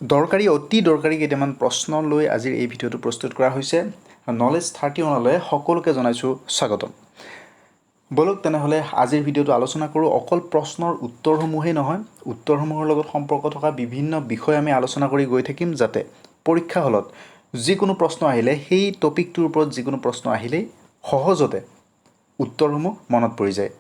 দৰকাৰী অতি দৰকাৰী কেইটামান প্ৰশ্ন লৈ আজিৰ এই ভিডিঅ'টো প্ৰস্তুত কৰা হৈছে। নলেজ 31লৈ সকলোকে জনাইছোঁ স্বাগতম। বলক তেনেহ'লে আজিৰ ভিডিঅ'টো আলোচনা কৰোঁ। অকল প্ৰশ্নৰ উত্তৰসমূহেই নহয়, উত্তৰসমূহৰ লগত সম্পৰ্ক থকা বিভিন্ন বিষয় আমি আলোচনা কৰি গৈ থাকিম, যাতে পৰীক্ষা হলত যিকোনো প্ৰশ্ন আহিলে সেই টপিকটোৰ ওপৰত যিকোনো প্ৰশ্ন আহিলেই সহজতে উত্তৰসমূহ মনত পৰি যায়।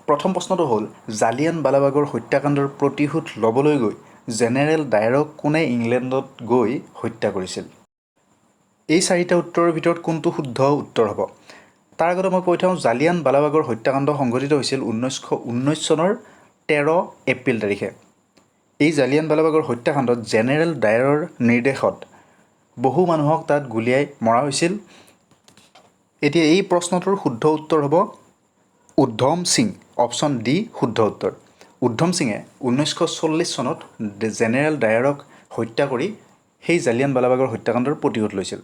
প্ৰথম প্ৰশ্নটো হ'ল, জালিয়ানৱালাবাগৰ হত্যাকাণ্ডৰ প্ৰতিশোধ ল'বলৈ গৈ জেনেৰেল ডায়াৰক কোনে ইংলেণ্ডত গৈ হত্যা কৰিছিল? এই চাৰিটা উত্তৰৰ ভিতৰত কোনটো শুদ্ধ উত্তৰ হ'ব? তাৰ আগতে মই কৈ থওঁ, জালিয়ানৱালাবাগৰ হত্যাকাণ্ড সংঘটিত হৈছিল 1919 চনৰ 13 এপ্ৰিল তাৰিখে। এই জালিয়ানৱালাবাগৰ হত্যাকাণ্ডত জেনেৰেল ডায়াৰৰ নিৰ্দেশত বহু মানুহক তাত গুলীয়াই মৰা হৈছিল। এতিয়া এই প্ৰশ্নটোৰ শুদ্ধ উত্তৰ হ'ব উদ্ধম সিং। অপশ্যন ডি শুদ্ধ উত্তৰ। উদ্ধম সিঙে 1940 চনত জেনেৰেল ডায়াৰক হত্যা কৰি সেই জালিয়ানৱালাবাগৰ হত্যাকাণ্ডৰ প্ৰতিশোধ লৈছিল।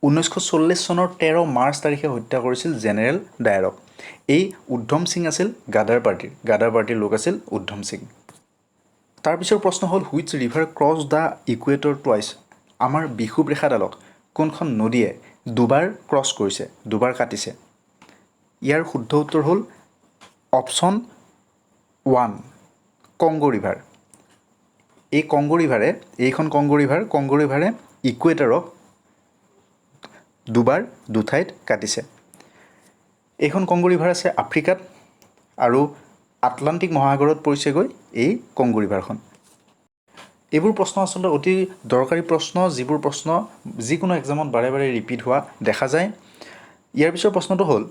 1940 চনৰ 13 মাৰ্চ তাৰিখে হত্যা কৰিছিল জেনেৰেল ডায়াৰক। এই উদ্ধম সিং আছিল গাদাৰ পাৰ্টিৰ লোক আছিল উদ্ধম সিং। তাৰপিছৰ প্ৰশ্ন হ'ল, which river cross the equator twice? আমাৰ বিষুৱ ৰেখাডালক কোনখন নদীয়ে দুবাৰ ক্ৰছ কৰিছে, দুবাৰ কাটিছে? ইয়াৰ শুদ্ধ উত্তৰ হ'ল অপশ্যন 1 কংগো ৰিভাৰ। এইখন কংগো ৰিভাৰে ইকুৱেটৰক দুঠাইত কাটিছে। এইখন কংগো ৰিভাৰ আছে আফ্ৰিকাত আৰু আটলাণ্টিক মহাসাগৰত পৰিছেগৈ এই কংগো ৰিভাৰখন। এইবোৰ প্ৰশ্ন আচলতে অতি দৰকাৰী প্ৰশ্ন, যিবোৰ প্ৰশ্ন যিকোনো এক্সামত বাৰে বাৰে ৰিপিট হোৱা দেখা যায়। ইয়াৰ পিছৰ প্ৰশ্নটো হ'ল,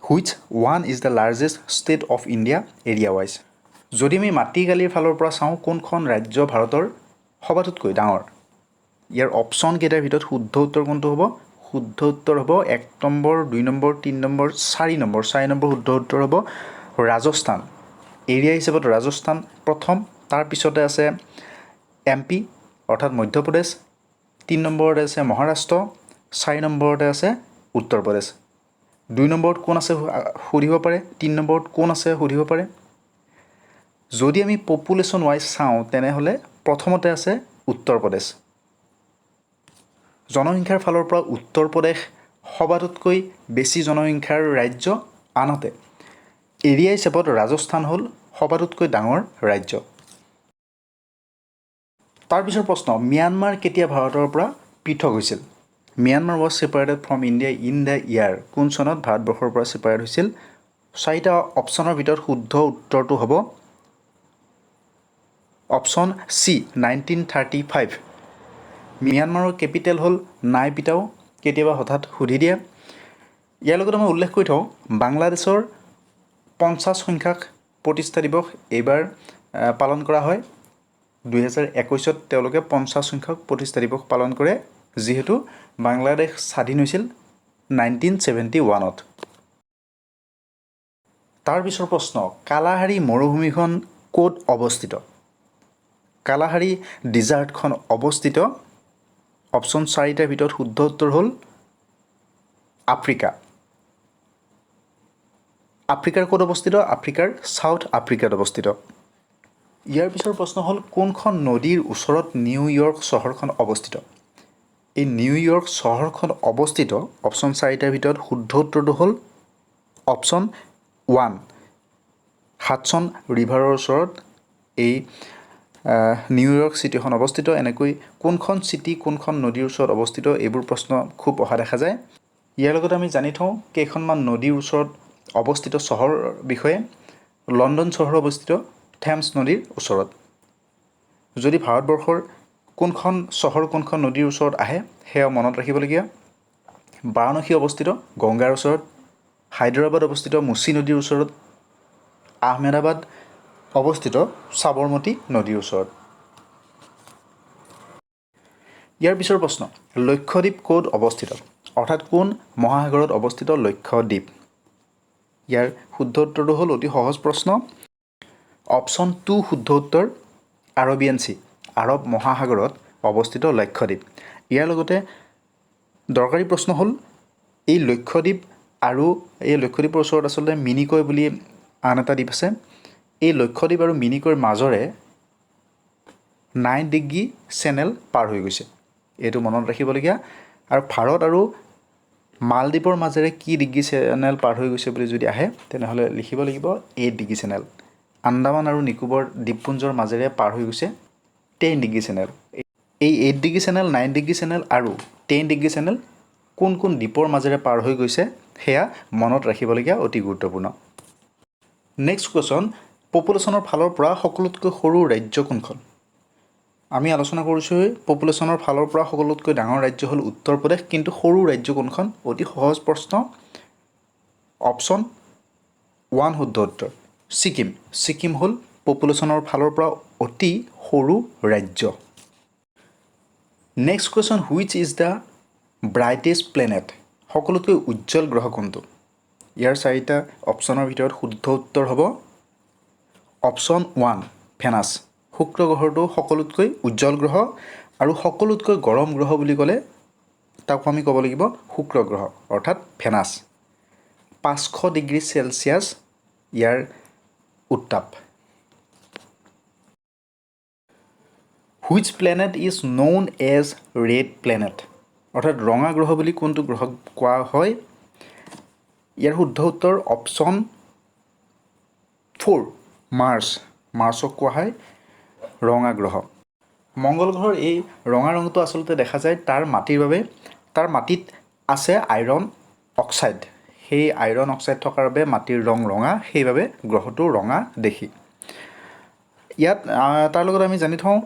which one is the largest state of India area wise? যদি আমি মাটিকালিৰ ফালৰ পৰা চাওঁ, কোনখন ৰাজ্য ভাৰতৰ সবাতোতকৈ ডাঙৰ? ইয়াৰ অপশ্যন কেইটাৰ ভিতৰত শুদ্ধ উত্তৰ কোনটো হ'ব? শুদ্ধ উত্তৰ হ'ব 1 number, 2 number, 3 number, 4 number. 4 number শুদ্ধ উত্তৰ হ'ব ৰাজস্থান। এৰিয়া হিচাপত ৰাজস্থান প্ৰথম, তাৰপিছতে আছে MP অৰ্থাৎ মধ্যপ্ৰদেশ, 3 নম্বৰতে আছে মহাৰাষ্ট্ৰ, 4 নম্বৰতে আছে উত্তৰ প্ৰদেশ। 2 নম্বৰত কোন আছে সুধিব পাৰে, 3 নম্বৰত কোন আছে সুধিব পাৰে। যদি আমি পপুলেশ্যন ৱাইজ চাওঁ, তেনেহ'লে প্ৰথমতে আছে উত্তৰ প্ৰদেশ। জনসংখ্যাৰ ফালৰ পৰা উত্তৰ প্ৰদেশ সবাতোতকৈ বেছি জনসংখ্যাৰ ৰাজ্য, আনহাতে এৰিয়া হিচাপত ৰাজস্থান হ'ল সবাতোতকৈ ডাঙৰ ৰাজ্য। তাৰপিছৰ প্ৰশ্ন, ম্যানমাৰ কেতিয়া ভাৰতৰ পৰা পৃথক হৈছিল? Myanmar was separated from India in the year. কোন চনত ভাৰতবৰ্ষৰ পৰা ছেপাৰেট হৈছিল? 4টা অপশ্যনৰ ভিতৰত শুদ্ধ উত্তৰটো হ'ব অপশ্যন চি 1935। ম্যানমাৰৰ কেপিটেল হ'ল নাইপিটাও, কেতিয়াবা হঠাৎ সুধি দিয়ে। ইয়াৰ লগতে মই উল্লেখ কৰি থওঁ, বাংলাদেশৰ 50 সংখ্যক প্ৰতিষ্ঠা দিৱস এইবাৰ পালন কৰা হয়। 2021 তেওঁলোকে 50 সংখ্যক প্ৰতিষ্ঠা দিৱস পালন কৰে, যিহেতু বাংলাদেশ স্বাধীন হৈছিল 1971ত। তাৰপিছৰ প্ৰশ্ন, কালাহাৰী মৰুভূমিখন ক'ত অৱস্থিত? কালাহাৰী ডিজাৰ্টখন অৱস্থিত অপশ্যন 4টাৰ ভিতৰত শুদ্ধ উত্তৰ হ'ল আফ্ৰিকা। আফ্ৰিকাৰ ক'ত অৱস্থিত? আফ্ৰিকাৰ চাউথ আফ্ৰিকাত অৱস্থিত। ইয়াৰ পিছৰ প্ৰশ্ন হ'ল, কোনখন নদীৰ ওচৰত নিউয়ৰ্ক চহৰখন অৱস্থিত? এই নিউয়ৰ্ক চহৰখন অৱস্থিত অপশ্যন 4টাৰ ভিতৰত শুদ্ধ উত্তৰটো হ'ল অপশ্যন 1 হাডছন ৰিভাৰৰ ওচৰত এই নিউয়ৰ্ক চিটিখন অৱস্থিত। এনেকৈ কোনখন চিটি কোনখন নদীৰ ওচৰত অৱস্থিত, এইবোৰ প্ৰশ্ন খুব অহা দেখা যায়। ইয়াৰ লগতে আমি জানি থওঁ কেইখনমান নদীৰ ওচৰত অৱস্থিত চহৰৰ বিষয়ে। লণ্ডন চহৰ অৱস্থিত থেমছ নদীৰ ওচৰত। যদি ভাৰতবৰ্ষৰ কোনখন চহৰ কোনখন নদীৰ ওচৰত আহে, সেয়া মনত ৰাখিবলগীয়া। বাৰাণসী অৱস্থিত গংগাৰ ওচৰত, হায়দৰাবাদ অৱস্থিত মুচি নদীৰ ওচৰত, আহমেদাবাদ অৱস্থিত সাবৰমতী নদীৰ ওচৰত। ইয়াৰ পিছৰ প্ৰশ্ন, লক্ষদ্বীপ ক'ত অৱস্থিত? অৰ্থাৎ কোন মহাসাগৰত অৱস্থিত লক্ষদ্বীপ? ইয়াৰ শুদ্ধ উত্তৰটো হ'ল অতি সহজ প্ৰশ্ন, অপশ্যন 2 শুদ্ধ উত্তৰ আৰবিয়ান চি, আৰৱ মহাসাগৰত অৱস্থিত লক্ষদ্বীপ। ইয়াৰ লগতে দৰকাৰী প্ৰশ্ন হ'ল, এই লক্ষদ্বীপ আৰু এই লক্ষদ্বীপৰ ওচৰত আচলতে মিনিকয় বুলি আন এটা দ্বীপ আছে। এই লক্ষদ্বীপ আৰু মিনিকয়ৰ মাজৰে 9 ডিগ্ৰী চেনেল পাৰ হৈ গৈছে এইটো মনত ৰাখিবলগীয়া আৰু ভাৰত আৰু মালদ্বীপৰ মাজেৰে কি ডিগ্ৰী চেনেল পাৰ হৈ গৈছে বুলি যদি আহে তেনেহ'লে লিখিব লাগিব 8 ডিগ্ৰী চেনেল আন্দামান আৰু নিকোবৰ দ্বীপপুঞ্জৰ মাজেৰে পাৰ হৈ গৈছে 10 ডিগ্ৰী চেনেল এই 8 ডিগ্ৰী চেনেল 9 ডিগ্ৰী চেনেল আৰু 10 ডিগ্ৰী চেনেল কোন কোন দ্বীপৰ মাজেৰে পাৰ হৈ গৈছে সেয়া মনত ৰাখিবলগীয়া অতি গুৰুত্বপূৰ্ণ নেক্সট কোৱেশ্যন পপুলেশ্যনৰ ফালৰ পৰা সকলোতকৈ সৰু ৰাজ্য কোনখন আমি আলোচনা কৰিছোঁ পপুলেশ্যনৰ ফালৰ পৰা সকলোতকৈ ডাঙৰ ৰাজ্য হ'ল উত্তৰ প্ৰদেশ কিন্তু সৰু ৰাজ্য কোনখন অতি সহজ প্ৰশ্ন অপশ্যন 1 শুদ্ধ উত্তৰ ছিকিম হ'ল পপুলেশ্যনৰ ফালৰ পৰা অতি সৰু ৰাজ্য next question which is the brightest planet সকলোতকৈ উজ্জ্বল গ্ৰহ কোনটো ইয়াৰ চাৰিটা অপশ্যনৰ ভিতৰত শুদ্ধ উত্তৰ হ'ব অপশ্যন 1 ভেনাছ শুক্ৰ গ্ৰহটো সকলোতকৈ উজ্জ্বল গ্ৰহ আৰু সকলোতকৈ গৰম গ্ৰহ বুলি ক'লে তাক আমি ক'ব লাগিব শুক্ৰ গ্ৰহ অৰ্থাৎ ভেনাছ 500 ডিগ্ৰী চেলচিয়াছ ইয়াৰ উত্তাপ which planet is known as red planet অৰ্থাৎ ৰঙা গ্ৰহ বুলি কোনটো গ্ৰহক কোৱা হয় ইয়াৰ শুদ্ধ উত্তৰ অপশ্যন 4 মাৰ্চক কোৱা হয় ৰঙা গ্ৰহ মংগল গ্ৰহৰ এই ৰঙা ৰংটো আচলতে দেখা যায় তাৰ মাটিৰ বাবে তাৰ মাটিত আছে আইৰণ অক্সাইড সেই আইৰণ অক্সাইড থকাৰ বাবে মাটিৰ ৰং ৰঙা সেইবাবে গ্ৰহটো ৰঙা দেখি ইয়াত তাৰ লগত আমি জানি থওঁ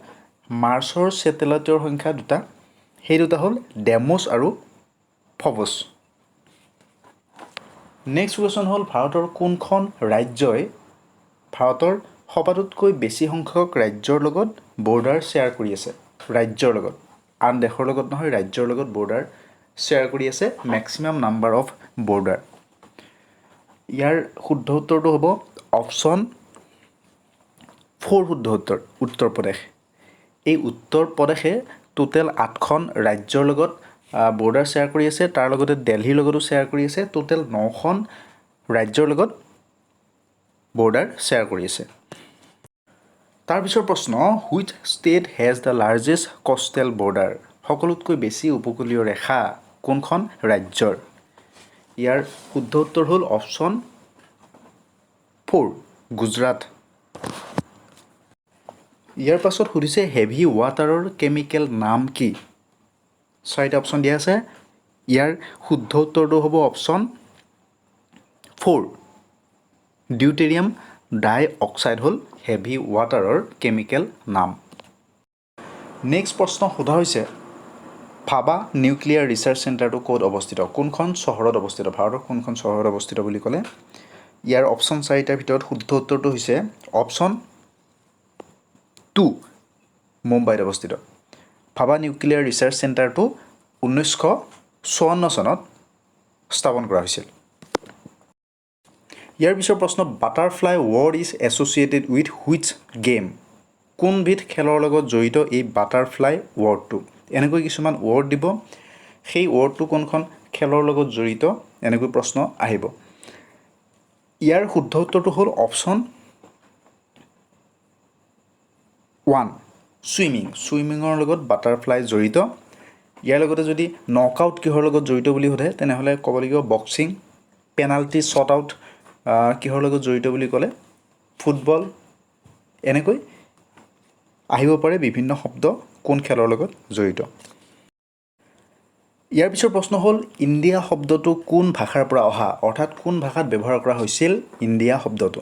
মাৰ্চৰ ছেটেলাইটৰ সংখ্যা দুটা সেই দুটা হ'ল ডেমছ আৰু ফবছ নেক্সট কুৱেশ্যন হ'ল ভাৰতৰ কোনখন ৰাজ্যই ভাৰতৰ সবাতোতকৈ বেছি সংখ্যক ৰাজ্যৰ লগত বৰ্ডাৰ শ্বেয়াৰ কৰি আছে ৰাজ্যৰ লগত আন দেশৰ লগত নহয় ৰাজ্যৰ লগত বৰ্ডাৰ শ্বেয়াৰ কৰি আছে মেক্সিমাম নাম্বাৰ অফ বৰ্ডাৰ ইয়াৰ শুদ্ধ উত্তৰটো হ'ব অপশ্যন 4 শুদ্ধ উত্তৰ প্ৰদেশ এই উত্তৰ প্ৰদেশে টোটেল 8খন ৰাজ্যৰ লগত বৰ্ডাৰ শ্বেয়াৰ কৰি আছে তাৰ লগতে দিল্লীৰ লগতো শ্বেয়াৰ কৰি আছে টোটেল 9খন ৰাজ্যৰ লগত বৰ্ডাৰ শ্বেয়াৰ কৰি আছে তাৰ পিছৰ প্ৰশ্ন which state has the largest coastal border সকলোতকৈ বেছি উপকূলীয় ৰেখা কোনখন ৰাজ্যৰ ইয়াৰ শুদ্ধ উত্তৰ হ'ল অপশ্যন 4 গুজৰাট ইয়াৰ পাছত সুধিছে হেভি ৱাটাৰৰ কেমিকেল নাম কি চাৰিটা অপশ্যন দিয়া আছে ইয়াৰ শুদ্ধ উত্তৰটো হ'ব অপশ্যন 4 ডিউটেৰিয়াম ডাই অক্সাইড হ'ল হেভি ৱাটাৰৰ কেমিকেল নাম নেক্সট প্ৰশ্ন সোধা হৈছে ভাবা নিউক্লিয়াৰ ৰিচাৰ্চ চেণ্টাৰটো ক'ত অৱস্থিত কোনখন চহৰত অৱস্থিত ভাৰতৰ কোনখন চহৰত অৱস্থিত বুলি ক'লে ইয়াৰ অপশ্যন চাৰিটাৰ ভিতৰত শুদ্ধ উত্তৰটো হৈছে অপশ্যন 2 মুম্বাইত অৱস্থিত ভাবা নিউক্লিয়াৰ ৰিচাৰ্চ চেণ্টাৰটো 1954 চনত স্থাপন কৰা হৈছিল ইয়াৰ পিছৰ প্ৰশ্ন butterfly word is associated with which game কোনবিধ খেলৰ লগত জড়িত এই বাটাৰফ্লাই ৱৰ্ডটো এনেকৈ কিছুমান ৱৰ্ড দিব সেই ৱৰ্ডটো কোনখন খেলৰ লগত জড়িত এনেকৈ প্ৰশ্ন আহিব ইয়াৰ শুদ্ধ উত্তৰটো হ'ল অপশ্যন 1 ছুইমিঙৰ লগত বাটাৰফ্লাই জড়িত ইয়াৰ লগতে যদি নকআউট কিহৰ লগত জড়িত বুলি সোধে তেনেহ'লে ক'ব লাগিব বক্সিং পেনাল্টি শ্বট আউট কিহৰ লগত জড়িত বুলি ক'লে ফুটবল এনেকৈ আহিব পাৰে বিভিন্ন শব্দ কোন খেলৰ লগত জড়িত ইয়াৰ পিছৰ প্ৰশ্ন হ'ল ইণ্ডিয়া শব্দটো কোন ভাষাৰ পৰা অহা অৰ্থাৎ কোন ভাষাত ব্যৱহাৰ কৰা হৈছিল ইণ্ডিয়া শব্দটো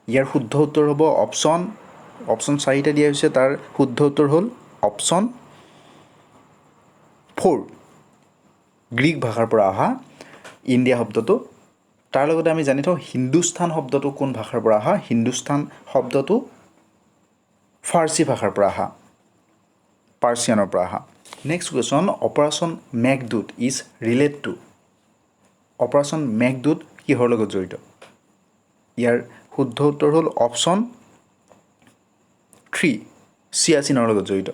ইয়াৰ শুদ্ধ উত্তৰ হ'ব অপশ্যন চাৰিটা দিয়া হৈছে তাৰ শুদ্ধ উত্তৰ হ'ল অপশ্যন 4 গ্ৰীক ভাষাৰ পৰা অহা ইণ্ডিয়া শব্দটো তাৰ লগতে আমি জানি থওঁ হিন্দুস্তান শব্দটো কোন ভাষাৰ পৰা অহা হিন্দুস্তান শব্দটো ফাৰ্চী ভাষাৰ পৰা অহা পাৰ্চিয়ানৰ পৰা অহা next question operation Meghdoot is relate to operation Meghdoot কিহৰ লগত জড়িত ইয়াৰ শুদ্ধ উত্তৰ হ'ল অপশ্যন 3 চিয়াচিনৰ লগত জড়িত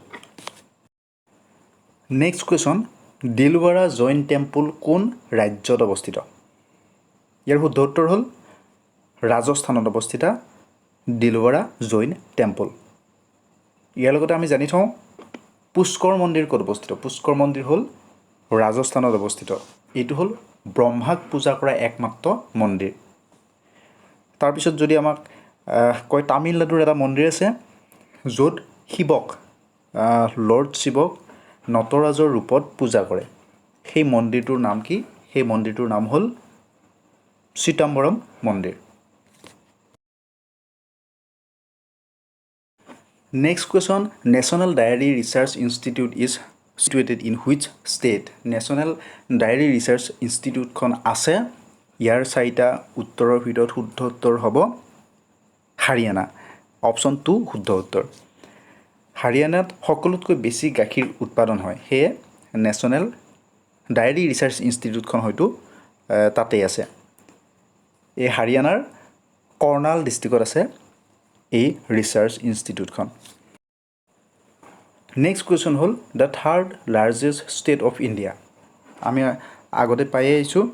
next question Dilwara Jain temple কোন ৰাজ্যত অৱস্থিত ইয়াৰ শুদ্ধ উত্তৰ হ'ল ৰাজস্থানত অৱস্থিত দিলৱাৰা জৈন টেম্পল ইয়াৰ লগতে আমি জানি থওঁ পুষ্কৰ মন্দিৰ ক'ত অৱস্থিত। পুষ্কৰ মন্দিৰ হ'ল ৰাজস্থানত অৱস্থিত। এইটো হ'ল ব্ৰহ্মাক পূজা কৰা একমাত্ৰ মন্দিৰ। তাৰপিছত যদি আমাক কয় তামিলনাডুৰ এটা মন্দিৰ আছে য'ত শিৱক লৰ্ড শিৱক নটৰাজৰ ৰূপত পূজা কৰে। সেই মন্দিৰটোৰ নাম কি? সেই মন্দিৰটোৰ নাম হ'ল চিদাম্বৰম মন্দিৰ। Next question, national dairy research institute is situated in which state? National dairy research ইনষ্টিটিউটখন আছে। ইয়াৰ 4টা উত্তৰৰ ভিতৰত শুদ্ধ উত্তৰ হ'ব হাৰিয়ানা। অপশ্যন 2 শুদ্ধ উত্তৰ। হাৰিয়ানাত সকলোতকৈ বেছি গাখীৰ উৎপাদন হয়, সেয়ে নেশ্যনেল ডায়েৰী ৰিচাৰ্চ ইনষ্টিটিউটখন হয়তো তাতেই আছে। এই হাৰিয়ানাৰ কৰ্ণাল ডিষ্ট্ৰিক্টত আছে এই ৰিচাৰ্চ ইনষ্টিটিউটখন। নেক্সট কুৱেশ্যন হ'ল the third largest state of India. আমি আগতে পাই আহিছোঁ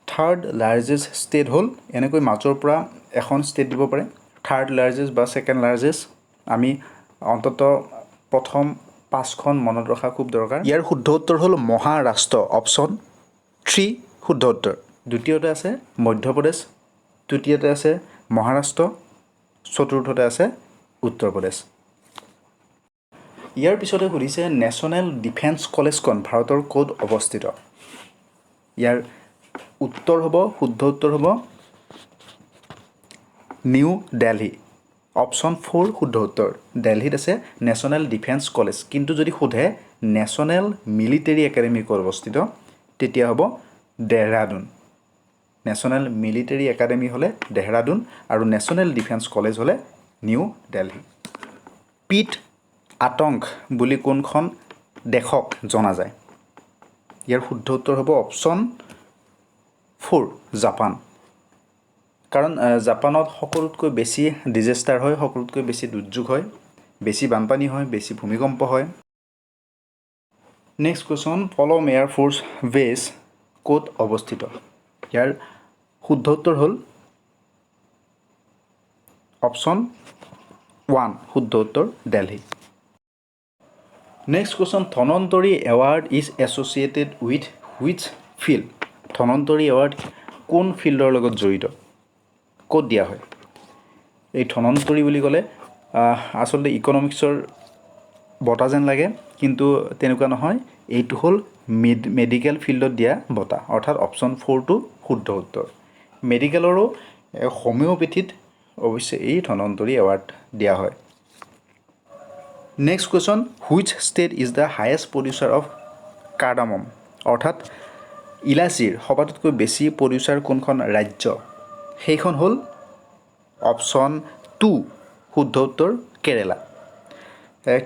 থাৰ্ড লাৰ্জেষ্ট ষ্টেট হ'ল এনেকৈ মাজৰ পৰা এখন ষ্টেট দিব পাৰে, থাৰ্ড লাৰ্জেষ্ট বা ছেকেণ্ড লাৰ্জেষ্ট। আমি অন্ততঃ প্ৰথম 5খন মনত ৰখা খুব দৰকাৰ। ইয়াৰ শুদ্ধ উত্তৰ হ'ল মহাৰাষ্ট্ৰ। অপশ্যন 3 শুদ্ধ উত্তৰ। দ্বিতীয়তে আছে মধ্যপ্ৰদেশ, তৃতীয়তে আছে মহাৰাষ্ট্ৰ, চতুৰ্থতে আছে উত্তৰ প্ৰদেশ। ইয়াৰ পিছতে সুধিছে নেশ্যনেল ডিফেন্স কলেজখন ভাৰতৰ ক'ত অৱস্থিত। ইয়াৰ উত্তৰ হ'ব শুদ্ধ উত্তৰ হ'ব নিউ দিল্লী। অপশ্যন 4 শুদ্ধ উত্তৰ। দিল্লীত আছে নেশ্যনেল ডিফেন্স কলেজ। কিন্তু যদি সোধে নেশ্যনেল মিলিটেৰী একাডেমি ক'ত অৱস্থিত, তেতিয়া হ'ব দেহৰাদুন। নেশ্যনেল মিলিটেৰী একাডেমি হ'লে দেহৰাদুন আৰু নেশ্যনেল ডিফেন্স কলেজ হ'লে নিউ দিল্লী। পিট আতংক বুলি কোনখন দেশক জনা যায়? ইয়াৰ শুদ্ধ উত্তৰ হ'ব অপশ্যন 4 জাপান। কাৰণ জাপানত সকলোতকৈ বেছি ডিজাষ্টাৰ হয়, সকলোতকৈ বেছি দুৰ্যোগ হয়, বেছি বানপানী হয়, বেছি ভূমিকম্প হয়। নেক্সট কুৱেশ্যন, পলম এয়াৰ ফ'ৰ্চ বেছ ক'ত অৱস্থিত? ইয়াৰ শুদ্ধ উত্তৰ হ'ল অপশ্যন 1 শুদ্ধ উত্তৰ Delhi. Next question, Dhanvantari award is associated with which field? Dhanvantari award কোন ফিল্ডৰ লগত জড়িত? ক'ত দিয়া হয়? এই ধনন্তৰী বুলি ক'লে আচলতে ইকনমিক্সৰ বঁটা যেন লাগে, কিন্তু তেনেকুৱা নহয়। এইটো হ'ল মেডিকেল ফিল্ডত দিয়া বঁটা, অৰ্থাৎ অপশ্যন 4টো শুদ্ধ উত্তৰ। মেডিকেলৰো হোমিঅ'পেথিত অৱশ্যে এই ধনন্তৰী এৱাৰ্ড দিয়া হয়। Next question, which state is the highest producer of cardamom? অৰ্থাৎ ইলাচীৰ সবাতোতকৈ বেছি প্ৰডিউচাৰ কোনখন ৰাজ্য? সেইখন হ'ল অপশ্যন 2 শুদ্ধ উত্তৰ কেৰেলা।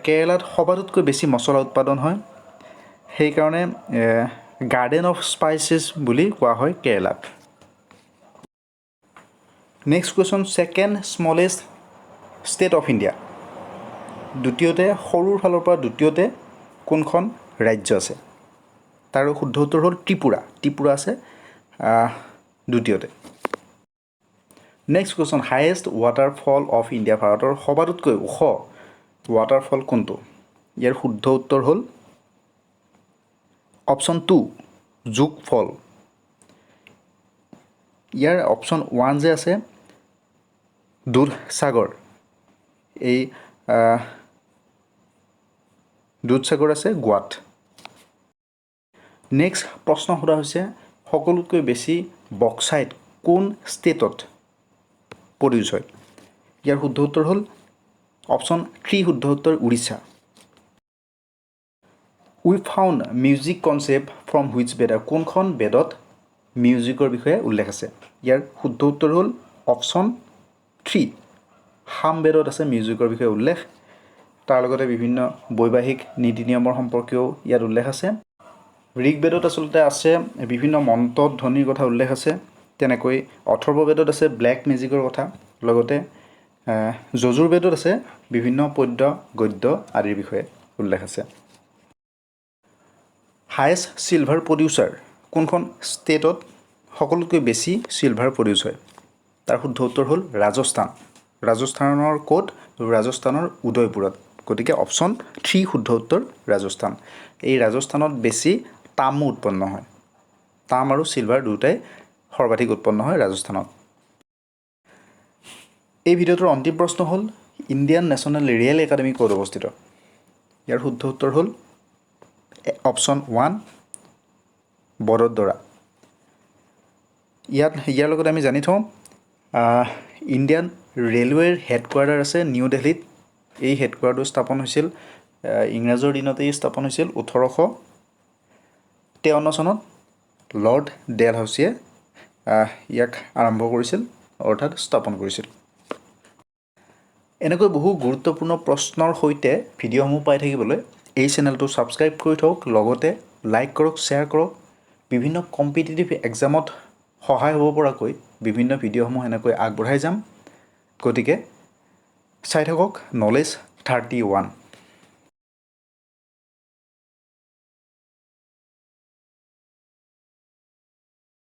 কেৰেলাত সবাতোতকৈ বেছি মছলা উৎপাদন হয়, সেইকাৰণে গাৰ্ডেন অফ স্পাইচেছ বুলি কোৱা হয় কেৰেলাক। Next question, second smallest state of India. দ্বিতীয়তে সৰুৰ ফালৰ পৰা দ্বিতীয়তে কোনখন ৰাজ্য আছে? তাৰ শুদ্ধ উত্তৰ হ'ল ত্ৰিপুৰা। ত্ৰিপুৰা আছে দ্বিতীয়তে। Next question, highest waterfall of India. ভাৰতৰ সবাতোতকৈ ওখ ৱাটাৰফল কোনটো? ইয়াৰ শুদ্ধ উত্তৰ হ'ল অপশ্যন 2 যোগ ফল। ইয়াৰ অপশ্যন 1 যে আছে দুধসাগৰ, এই দুধসাগৰ আছে গোৱাত। নেক্সট প্ৰশ্ন সোধা হৈছে সকলোতকৈ বেছি বক্সাইট কোন ষ্টেটত প্ৰডিউচ হয়? ইয়াৰ শুদ্ধ উত্তৰ হ'ল অপশ্যন 3 শুদ্ধ উত্তৰ Orissa. We found music concept from which Veda? কোনখন বেদত মিউজিকৰ বিষয়ে উল্লেখ আছে? ইয়াৰ শুদ্ধ উত্তৰ হ'ল অপশ্যন 3 সামবেদত আছে মিউজিকৰ বিষয়ে উল্লেখ। তাৰ লগতে বিভিন্ন বৈবাহিক নীতি নিয়মৰ সম্পৰ্কেও ইয়াত উল্লেখ আছে। ঋগবেদত আচলতে আছে বিভিন্ন মন্ত্ৰ ধ্বনিৰ কথা উল্লেখ আছে। তেনেকৈ অথৰ্ববেদত আছে ব্লেক মেজিকৰ কথা। লগতে যজুৰ্বেদত আছে বিভিন্ন পদ্য গদ্য আদিৰ বিষয়ে উল্লেখ আছে। হায়েষ্ট চিলভাৰ প্ৰডিউচাৰ কোনখন ষ্টেটত সকলোতকৈ বেছি চিলভাৰ প্ৰডিউচ হয়? তাৰ শুদ্ধ উত্তৰ হ'ল ৰাজস্থান। ৰাজস্থানৰ ক'ত? ৰাজস্থানৰ উদয়পুৰত। গতিকে অপশ্যন 3 শুদ্ধ উত্তৰ ৰাজস্থান। এই ৰাজস্থানত বেছি তামো উৎপন্ন হয়। তাম আৰু চিলভাৰ দুয়োটাই সৰ্বাধিক উৎপন্ন হয় ৰাজস্থানত। এই ভিডিঅ'টোৰ অন্তিম প্ৰশ্ন হ'ল ইণ্ডিয়ান নেশ্যনেল ৰিয়েল একাডেমী ক'ত অৱস্থিত? ইয়াৰ শুদ্ধ উত্তৰ হ'ল অপশ্যন 1 বড়োদৰা। ইয়াৰ লগত আমি জানি থওঁ ইণ্ডিয়ান ৰেলৱেৰ হেডকোৱাৰ্টাৰ আছে নিউ দিল্লীত। এই হেডকোৱাৰ্টাৰ স্থাপন হৈছিল ইংৰাজৰ দিনতেই স্থাপন হৈছিল 1853 চনত। লৰ্ড ডেলহাউছিয়ে ইয়াক আৰম্ভ কৰিছিল অৰ্থাৎ স্থাপন কৰিছিল। এনেকৈ বহু গুৰুত্বপূৰ্ণ প্ৰশ্নৰ সৈতে ভিডিঅ'সমূহ পাই থাকিবলৈ এই চেনেলটো ছাবস্ক্ৰাইব কৰি থওক, লগতে লাইক কৰক, শ্বেয়াৰ কৰক। বিভিন্ন কম্পিটিটিভ এক্সামত সহায় হ'ব পৰাকৈ বিভিন্ন ভিডিঅ'সমূহ এনেকৈ আগবঢ়াই যাম। গতিকে চাই থাকক নলেজ 31।